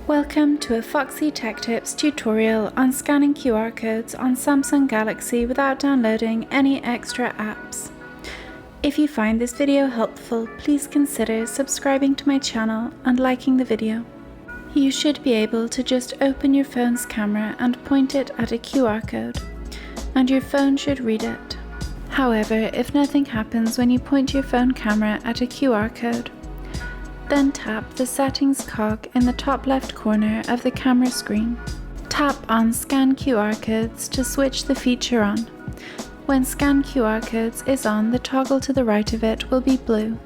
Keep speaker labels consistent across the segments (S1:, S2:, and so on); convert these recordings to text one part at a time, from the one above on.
S1: Welcome to a Foxy Tech Tips tutorial on scanning QR codes on Samsung Galaxy without downloading any extra apps. If you find this video helpful, please consider subscribing to my channel and liking the video. You should be able to just open your phone's camera and point it at a QR code, and your phone should read it. However, if nothing happens when you point your phone camera at a QR code, then tap the settings cog in the top left corner of the camera screen. Tap on Scan QR Codes to switch the feature on. When Scan QR Codes is on, the toggle to the right of it will be blue.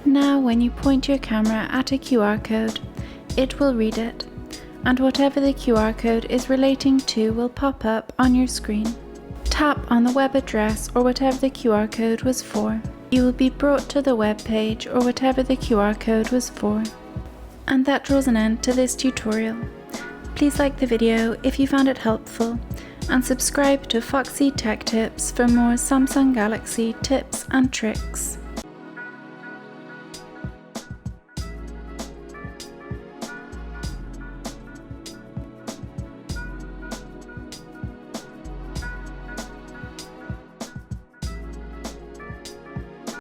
S1: Now when you point your camera at a QR code, it will read it, and whatever the QR code is relating to will pop up on your screen. Tap on the web address or whatever the QR code was for. You will be brought to the web page or whatever the QR code was for. And that draws an end to this tutorial. Please like the video if you found it helpful, and subscribe to Foxy Tech Tips for more Samsung Galaxy tips and tricks.